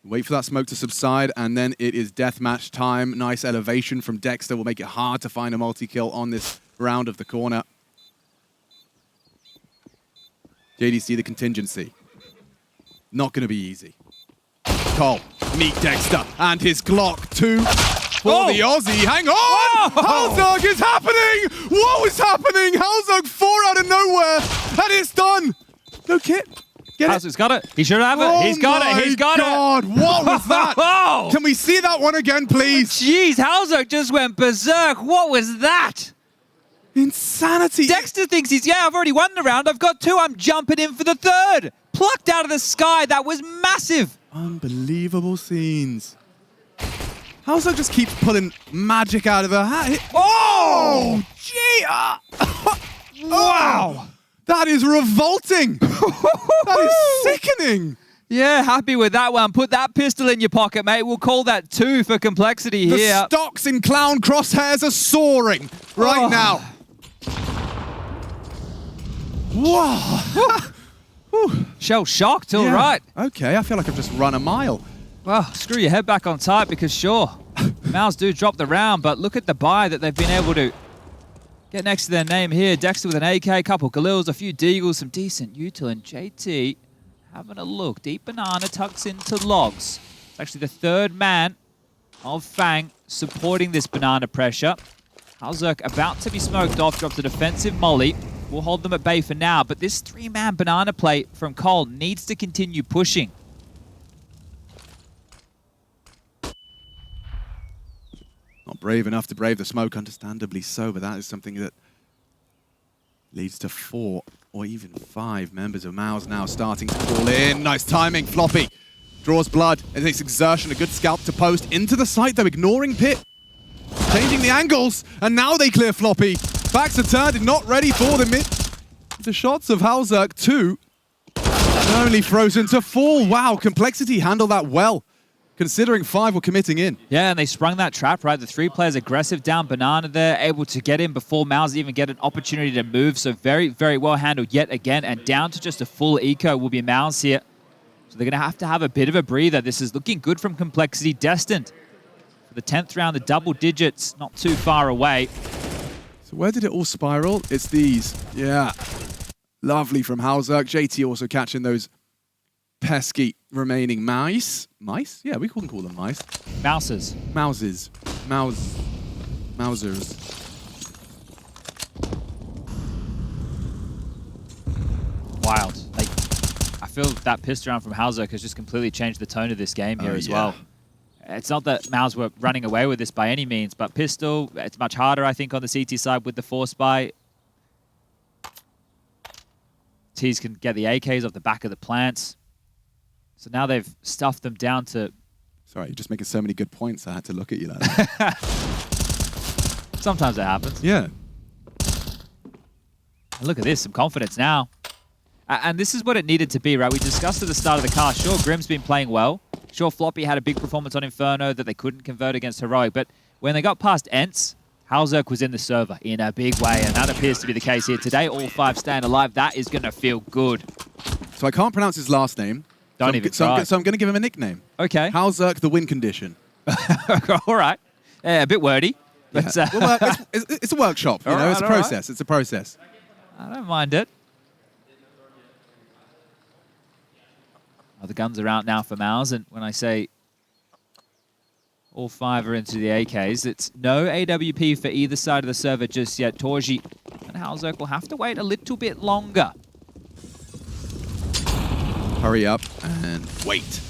Wait for that smoke to subside, and then it is deathmatch time. Nice elevation from Dexter will make it hard to find a multi-kill on this round of the corner. JDC, the contingency. Not going to be easy. Cole, meet Dexter, and his Glock 2 for the Aussie. Hang on! hallzerk is happening! What was happening? hallzerk 4 out of nowhere, and it's done! No kit. hallzerk's got it. He should have it. He's got it. He's got it. What was that? Can we see that one again, please? Jeez, hallzerk just went berserk. What was that? Insanity. Dexter thinks I've already won the round. I've got 2. I'm jumping in for the 3rd. Plucked out of the sky. That was massive. Unbelievable scenes. hallzerk just keeps pulling magic out of her hat. Oh! Gee! Wow! That is revolting. That is sickening. Yeah, happy with that one. Put that pistol in your pocket, mate. We'll call that 2 for Complexity here. The stocks in Clown Crosshairs are soaring right now. Whoa. Shell shocked, all right. Okay, I feel like I've just run a mile. Well, screw your head back on tight because sure, MOUZ do drop the round, but look at the buy that they've been able to get next to their name here. Dexter with an AK, a couple Galils, a few Deagles, some decent util, and JT having a look. Deep Banana tucks into logs. It's actually the 3rd man of Fang supporting this Banana pressure. hallzerk about to be smoked off, drops a defensive molly. We'll hold them at bay for now, but this 3-man Banana play from Cole needs to continue pushing. Not brave enough to brave the smoke, understandably so, but that is something that leads to 4 or even 5 members of MOUZ now starting to fall in. Nice timing, Floppy draws blood, and it's Exertion, a good scalp to post into the site though, ignoring Pit. Changing the angles, and now they clear Floppy. Backs are turned and not ready for the shots of hallzerk 2. Only Frozen to fall. Wow, Complexity handled that well, considering 5 were committing in. Yeah, and they sprung that trap, right? The 3 players aggressive down Banana there, able to get in before MOUZ even get an opportunity to move. So very, very well handled yet again. And down to just a full eco will be MOUZ here. So they're going to have a bit of a breather. This is looking good from Complexity. Destined for the 10th round, the double digits, not too far away. So where did it all spiral? It's these. Yeah. Lovely from hallzerk. JT also catching those pesky remaining mice. Mice? Yeah, we can call them mice. Mouses. Mouzes. Mousers. Wild. Like, I feel that pistol round from hallzerk has just completely changed the tone of this game here as well. It's not that MOUZ were running away with this by any means, but pistol, it's much harder, I think, on the CT side with the force buy. T's can get the AKs off the back of the plants. So now they've stuffed them down to... Sorry, you're just making so many good points, I had to look at you like that. Sometimes it happens. Yeah. And look at this, some confidence now. And this is what it needed to be, right? We discussed at the start of the cast, sure, Grim's been playing well. Sure, Floppy had a big performance on Inferno that they couldn't convert against Heroic, but when they got past Ents, hallzerk was in the server in a big way, and that appears to be the case here today. All 5 staying alive. That is going to feel good. So I can't pronounce his last name. Don't even try. So I'm going to give him a nickname. Okay. Hallzerk, the win condition. All right. Yeah, a bit wordy. But, Yeah. Well, it's a workshop. You know, it's a process. It's a process. I don't mind it. Oh, the guns are out now for MOUZ, and when I say all 5 are into the AKs, it's no AWP for either side of the server just yet. torzsi and hallzerk will have to wait a little bit longer. Hurry up and wait.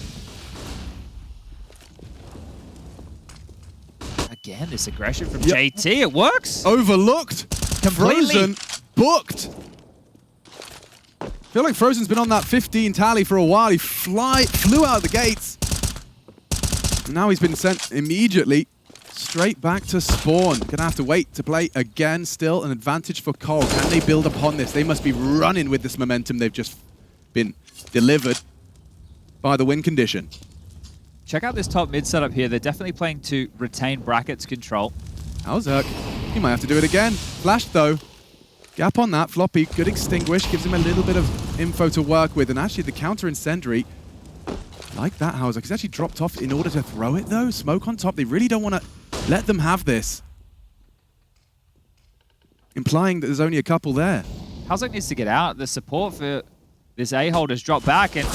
Again, this aggression from JT, it works. Overlooked. Completely. Frozen. Booked. I feel like Frozen's been on that 15 tally for a while. He flew out of the gates. And now he's been sent immediately straight back to spawn. Gonna have to wait to play again. Still an advantage for Cole. Can they build upon this? They must be running with this momentum they've just been delivered by the win condition. Check out this top mid setup here. They're definitely playing to retain brackets control. hallzerk, he might have to do it again. Flash though. Gap on that. Floppy, good extinguish. Gives him a little bit of info to work with. And actually the counter incendiary, like that hallzerk, he's actually dropped off in order to throw it though. Smoke on top. They really don't want to let them have this. Implying that there's only a couple there. hallzerk needs to get out. The support for this A-hold has dropped back and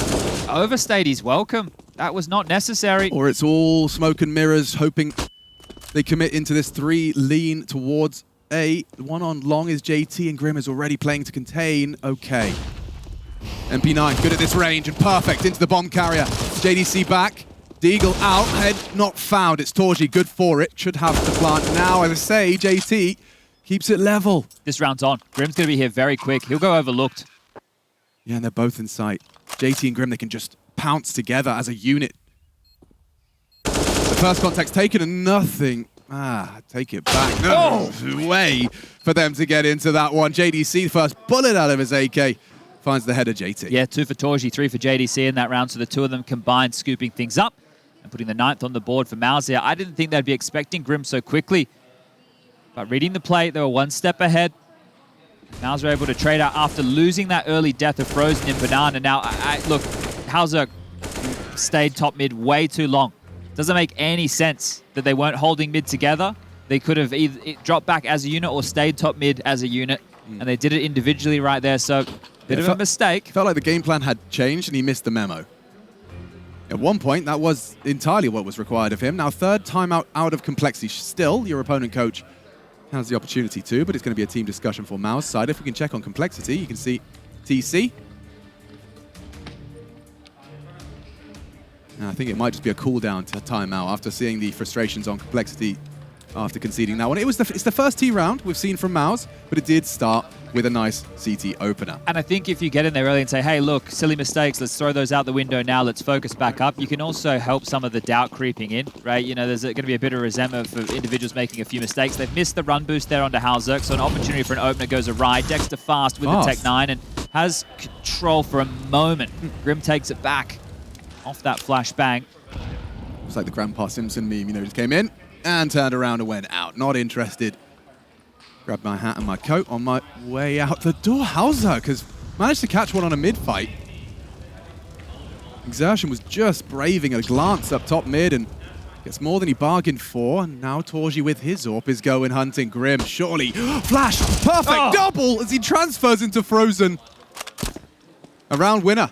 overstayed his welcome. That was not necessary. Or it's all smoke and mirrors, hoping they commit into this 3 lean towards A. The one on long is JT, and Grim is already playing to contain. Okay. MP9, good at this range, and perfect into the bomb carrier. JDC back. Deagle out, head not found. It's torzsi, good for it. Should have the plant now. As I say, JT keeps it level. This round's on. Grim's going to be here very quick. He'll go overlooked. Yeah, and they're both in sight. JT and Grim, they can just pounce together as a unit. The first contact's taken and nothing. Take it back. No way for them to get into that one. JDC, first bullet out of his AK, finds the header JT. Yeah, 2 for torzsi, 3 for JDC in that round. So the 2 of them combined, scooping things up and putting the 9th on the board for MOUZ here. I didn't think they'd be expecting Grim so quickly. But reading the play, they were 1 step ahead. MOUZ were able to trade out after losing that early death of Frozen in Banana. Now, look, hallzerk stayed top mid way too long. Doesn't make any sense that they weren't holding mid together. They could have either dropped back as a unit or stayed top mid as a unit. And they did it individually right there, so bit of a mistake. Felt like the game plan had changed and he missed the memo. At one point, that was entirely what was required of him. Now, 3rd timeout out of complexity. Still, your opponent coach has the opportunity to, but it's going to be a team discussion for MOUZ side. If we can check on complexity, you can see TC. I think it might just be a cooldown to timeout after seeing the frustrations on complexity after conceding that one. It's the first T round we've seen from MOUZ, but it did start with a nice CT opener. And I think if you get in there early and say, hey, look, silly mistakes, let's throw those out the window now, let's focus back up, you can also help some of the doubt creeping in, right? You know, there's going to be a bit of resentment for individuals making a few mistakes. They've missed the run boost there onto hallzerk, so an opportunity for an opener goes awry. Dexter fast with the Tech 9 and has control for a moment. Grim takes it back off that flashbang. It's like the Grandpa Simpson meme, you know, just came in and turned around and went out. Not interested. Grabbed my hat and my coat on my way out the door. hallzerk has managed to catch one on a mid-fight. Exertion was just braving a glance up top mid and gets more than he bargained for. And now torzsi with his AWP is going hunting Grim. Surely, flash, perfect double as he transfers into Frozen. A round winner.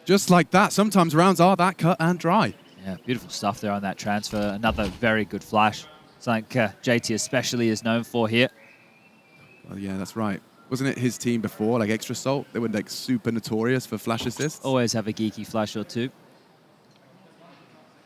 Just like that. Sometimes rounds are that cut and dry. Yeah, beautiful stuff there on that transfer. Another very good flash. Something JT especially is known for here. Well, yeah, that's right. Wasn't it his team before, like Extra Salt? They were like super notorious for flash assists. Always have a geeky flash or two.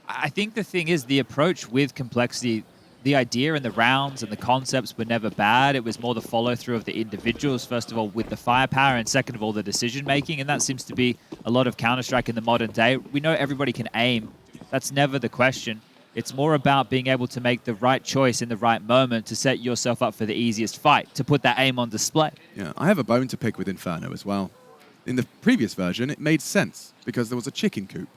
I think the thing is the approach with complexity, the idea and the rounds and the concepts were never bad. It was more the follow-through of the individuals, first of all, with the firepower, and second of all, the decision-making. And that seems to be a lot of Counter-Strike in the modern day. We know everybody can aim. That's never the question. It's more about being able to make the right choice in the right moment to set yourself up for the easiest fight, to put that aim on display. Yeah, I have a bone to pick with Inferno as well. In the previous version, it made sense because there was a chicken coop.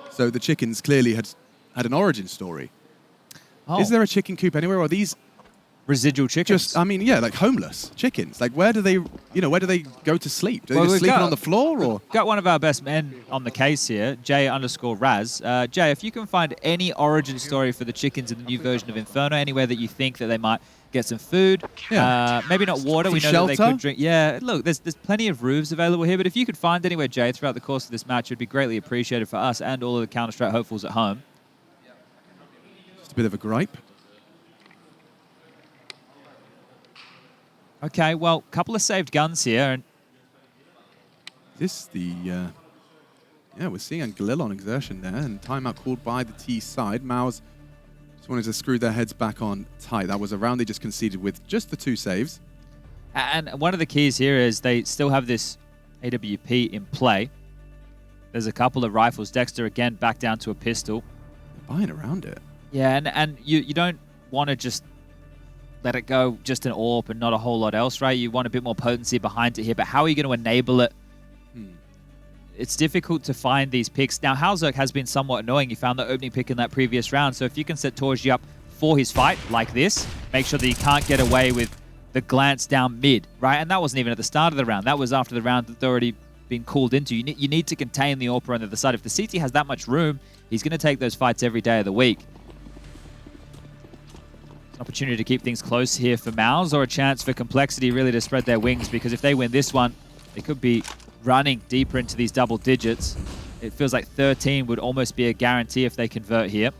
So the chickens clearly had an origin story. Oh. Is there a chicken coop anywhere? Or are these residual chickens. Just, I mean, yeah, like homeless chickens. Like, where do they, where do they go to sleep? Do they just sleeping on the floor, or? Got one of our best men on the case here, Jay_Raz. Jay, if you can find any origin story for the chickens in the new version of Inferno, anywhere that you think that they might get some food, maybe not water. We know shelter? that they could drink. Yeah, look, there's plenty of roofs available here, but if you could find anywhere, Jay, throughout the course of this match, it would be greatly appreciated for us and all of the Counter-Strike hopefuls at home. Just a bit of a gripe. Okay, well, couple of saved guns here. And this the, we're seeing Anglil on exertion there, and timeout called by the T side. MOUZ just wanted to screw their heads back on tight. That was a round they just conceded with just the 2 saves. And one of the keys here is they still have this AWP in play. There's a couple of rifles. Dexter, again, back down to a pistol. They're buying around it. Yeah, and you don't want to just let it go just an AWP and not a whole lot else, right? You want a bit more potency behind it here, but how are you going to enable it? It's difficult to find these picks. Now, hallzerk has been somewhat annoying. You found the opening pick in that previous round, so if you can set torzsi up for his fight like this, make sure that he can't get away with the glance down mid, right? And that wasn't even at the start of the round. That was after the round that's already been called into. You need to contain the AWP on the other side. If the CT has that much room, he's going to take those fights every day of the week. Opportunity to keep things close here for MOUZ, or a chance for Complexity really to spread their wings, because if they win this one, they could be running deeper into these double digits. It feels like 13 would almost be a guarantee if they convert here.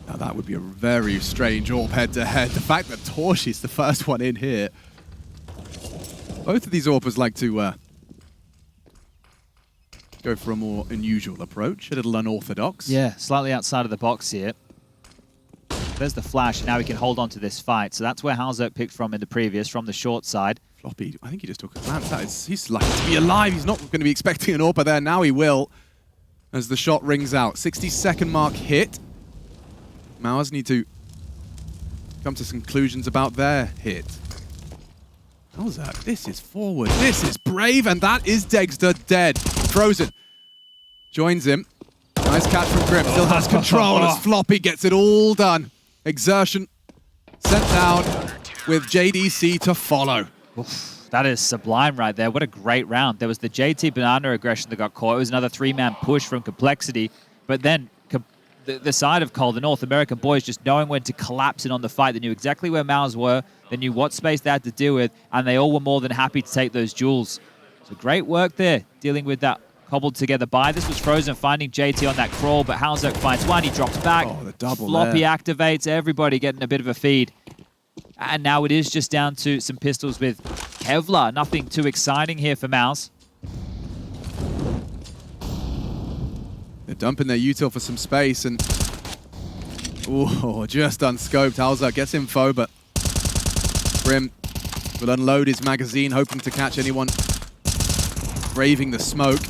Now that would be a very strange AWP head-to-head. The fact that torzsi's the first one in here. Both of these AWPers like to go for a more unusual approach, a little unorthodox. Yeah, slightly outside of the box here. There's the flash, and now he can hold on to this fight. So that's where hallzerk picked from in the previous, from the short side. Floppy, I think he just took a glance. He's lucky to be alive. He's not going to be expecting an AWP there. Now he will, as the shot rings out. 60-second mark hit. MOUZ need to come to some conclusions about their hit. hallzerk, this is forward. This is brave, and that is Dexter dead. Frozen joins him. Nice catch from Grim. Still has control as Floppy gets it all done. Exertion sent down with JDC to follow. Oof, that is sublime right there. What a great round. There was the JT Banana aggression that got caught. It was another 3-man push from Complexity. But then the side of Cole, the North American boys, just knowing when to collapse in on the fight. They knew exactly where MOUZ were. They knew what space they had to deal with. And they all were more than happy to take those jewels. So great work there, dealing with that cobbled together buy. This was Frozen finding JT on that crawl, but hallzerk finds one. He drops back. Oh, the double Floppy there. activates. Everybody getting a bit of a feed. And now it is just down to some pistols with Kevlar. Nothing too exciting here for MOUZ. They're dumping their util for some space, and just unscoped. hallzerk gets info, but Grim will unload his magazine, hoping to catch anyone braving the smoke.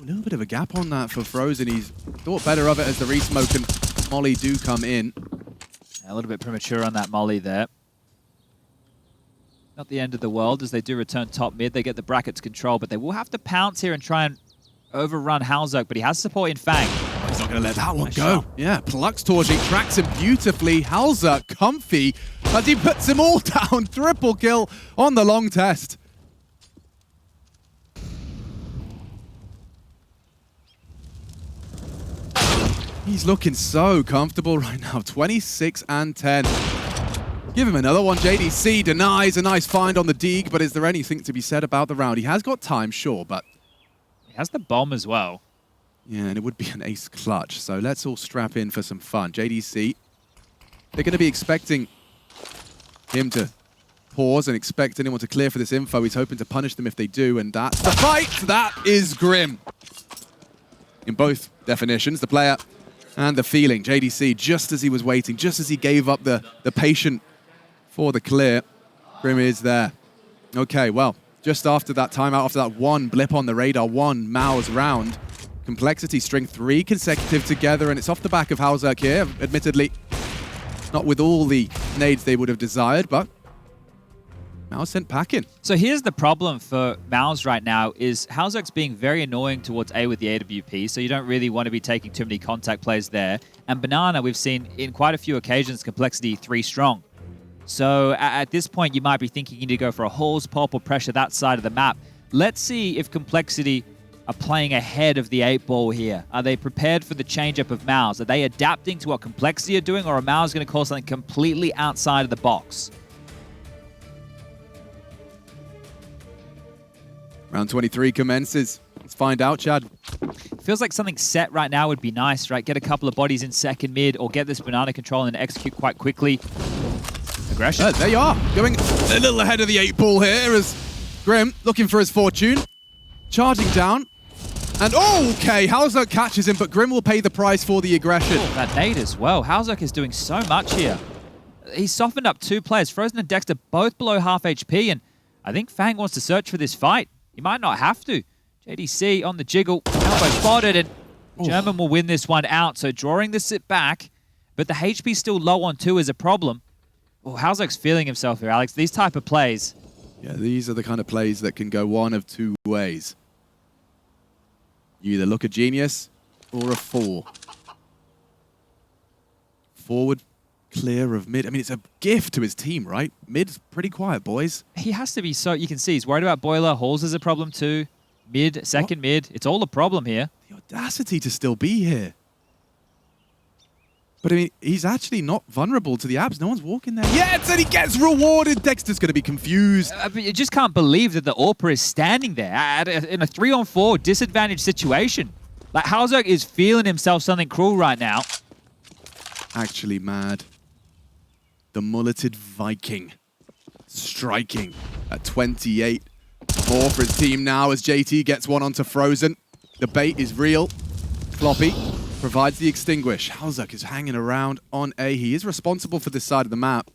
A little bit of a gap on that for Frozen. He's thought better of it as the resmoke and Molly do come in. A little bit premature on that Molly there. Not the end of the world as they do return top mid. They get the brackets control, but they will have to pounce here and try and overrun hallzerk, but he has support in Fang. He's not going to let that one Nice go. shot. Yeah, plucks torzsi, tracks him beautifully. hallzerk comfy as he puts them all down. Triple kill on the long test. He's looking so comfortable right now. 26 and 10. Give him another one. JDC denies a nice find on the Deeg, but is there anything to be said about the round? He has got time, sure, but He has the bomb as well. yeah, and it would be an ace clutch. So let's all strap in for some fun. JDC, they're going to be expecting him to pause and expect anyone to clear for this info. He's hoping to punish them if they do, and that's the fight. That is Grim. In both definitions, the player and the feeling. JDC, just as he was waiting, just as he gave up the patient for the clear, Grim is there. Okay, well, just after that timeout, after that one blip on the radar, one MOUZ round, Complexity string 3 consecutive together, and it's off the back of hallzerk here, admittedly not with all the nades they would have desired, but MOUZ sent packing. So here's the problem for MOUZ right now is hallzerk's being very annoying towards A with the AWP, so you don't really want to be taking too many contact plays there. And Banana, we've seen in quite a few occasions, complexity 3 strong. So at this point, you might be thinking you need to go for a halls pop or pressure that side of the map. Let's see if complexity are playing ahead of the 8-ball here. Are they prepared for the change-up of MOUZ? Are they adapting to what complexity are doing, or are MOUZ going to call something completely outside of the box? Round 23 commences. Let's find out, Chad. Feels like something set right now would be nice, right? Get a couple of bodies in second mid or get this Banana control and execute quite quickly. Aggression. There you are. Going a little ahead of the 8-ball here as Grim looking for his fortune. Charging down. And okay, hallzerk catches him, but Grim will pay the price for the aggression. Oh, that nade as well. hallzerk is doing so much here. He's softened up 2 players. Frozen and Dexter both below half HP, and I think Fang wants to search for this fight. He might not have to. JDC on the jiggle, elbow spotted, and German will win this one out. So drawing the sit back, but the HP still low on 2 is a problem. Oh, hallzerk's feeling himself here, Alex. These type of plays. Yeah, these are the kind of plays that can go one of 2 ways. You either look a genius or a fool. Forward, clear of mid. I mean, it's a gift to his team, right? Mid's pretty quiet, boys. He has to be so... You can see he's worried about Boiler. Halls is a problem too. Mid, second mid. It's all a problem here. The audacity to still be here. But I mean, he's actually not vulnerable to the abs. No one's walking there yet, and he gets rewarded. Dexter's going to be confused. You just can't believe that the AWPer is standing there in a 3-on-4 disadvantaged situation. Like, hallzerk is feeling himself something cruel right now. Actually mad. The mulleted Viking striking at 28. More for his team now as JT gets one onto Frozen. The bait is real. Floppy provides the extinguish. hallzerk is hanging around on A. He is responsible for this side of the map.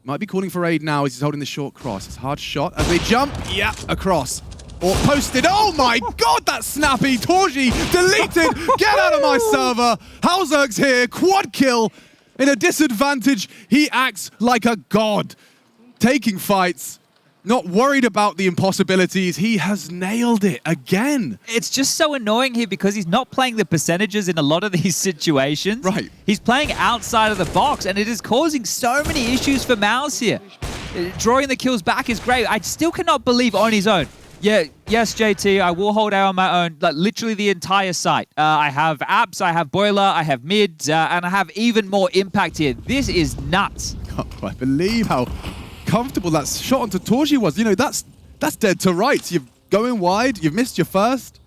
Might be calling for aid now as he's holding the short cross. It's a hard shot as they jump. Yeah, across. Or posted. Oh my god, that's snappy. torzsi deleted. Get out of my server. hallzerk's here. Quad kill. In a disadvantage, he acts like a god. Taking fights. Not worried about the impossibilities. He has nailed it again. It's just so annoying here because he's not playing the percentages in a lot of these situations. Right. He's playing outside of the box, and it is causing so many issues for MOUZ here. Drawing the kills back is great. I still cannot believe on his own. Yeah, yes, JT, I will hold out on my own, like literally the entire site. I have abs, I have boiler, I have mids, and I have even more impact here. This is nuts. Can't quite believe how comfortable that shot onto torzsi was. You know, that's dead to rights. You're going wide, you've missed your first.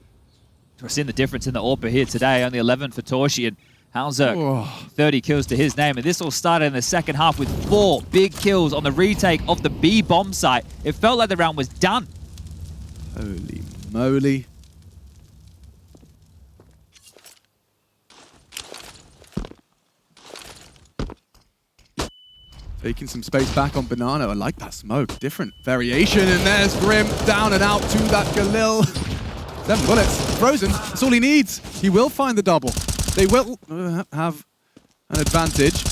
We're seeing the difference in the AWPer here today. Only 11 for torzsi, and hallzerk, 30 kills to his name. And this all started in the second half with 4 big kills on the retake of the B bomb site. It felt like the round was done. Holy moly. Taking some space back on Banana. I like that smoke. Different variation. And there's Grim down and out to that Galil. 7 bullets. Frozen. That's all he needs. He will find the double. They will have an advantage.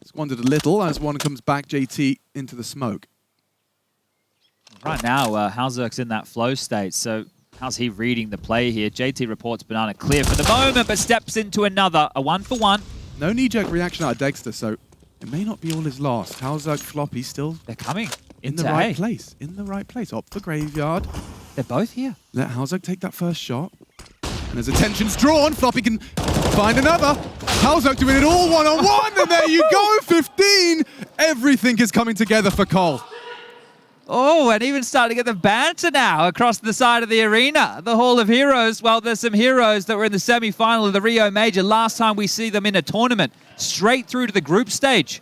Squandered a little as one comes back, JT, into the smoke. Right now, hallzerk's in that flow state, so how's he reading the play here? JT reports Banana clear for the moment, but steps into another. A 1-for-1. No knee-jerk reaction out of Dexter, so it may not be all is lost. hallzerk, Floppy still... They're coming in the right place. In the right place. Up the graveyard. They're both here. Let hallzerk take that first shot. And as attention's drawn, Floppy can find another. hallzerk doing it all one-on-one, and there you go, 15! Everything is coming together for Cole. Oh, and even starting to get the banter now across the side of the arena. The Hall of Heroes, well, there's some heroes that were in the semi-final of the Rio Major. Last time we see them in a tournament, straight through to the group stage.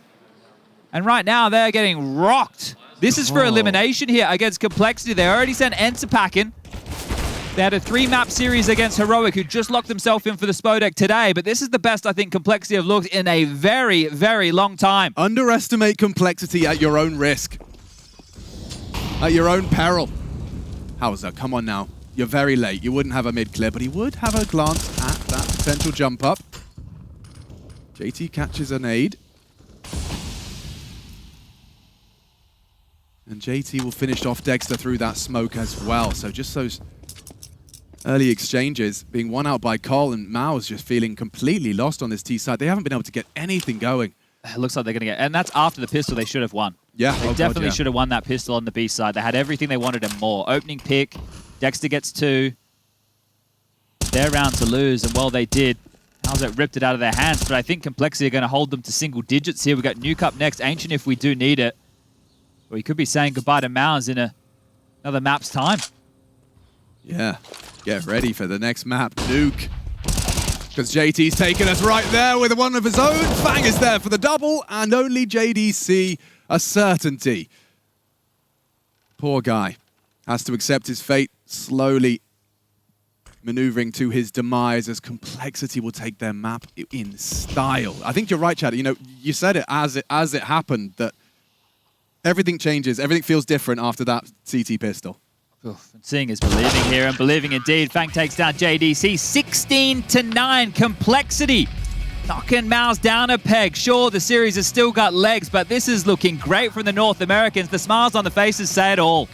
And right now, they're getting rocked. This is for elimination here against Complexity. They already sent Enter packing. They had a 3-map series against Heroic, who just locked themselves in for the Spodek today. But this is the best I think Complexity have looked in a very, very long time. Underestimate Complexity at your own risk. At your own peril. hallzerk, come on now. You're very late. You wouldn't have a mid-clear, but he would have a glance at that potential jump up. JT catches a nade. And JT will finish off Dexter through that smoke as well. So just those early exchanges being won out by Cole, and MOUZ just feeling completely lost on this T side. They haven't been able to get anything going. It looks like they're going to get... And that's after the pistol they should have won. Yeah. They definitely should have won that pistol on the B side. They had everything they wanted and more. Opening pick, Dexter gets 2. Their round to lose, and well, they did. hallzerk ripped it out of their hands, but I think Complexity are going to hold them to single digits here. We've got Nuke up next, Ancient if we do need it. We could be saying goodbye to MOUZ in another map's time. Yeah, get ready for the next map, Nuke. Because JT's taken us right there with one of his own. Fang is there for the double, and only JDC a certainty. Poor guy has to accept his fate, slowly maneuvering to his demise as Complexity will take their map in style. I think you're right, Chad. You know, you said it as it happened, that everything changes, everything feels different after that CT pistol. Oof, and seeing is believing here, and believing indeed. Fang takes down JDC 16-9. Complexity knocking MOUZ down a peg. Sure, the series has still got legs, but this is looking great from the North Americans. The smiles on the faces say it all.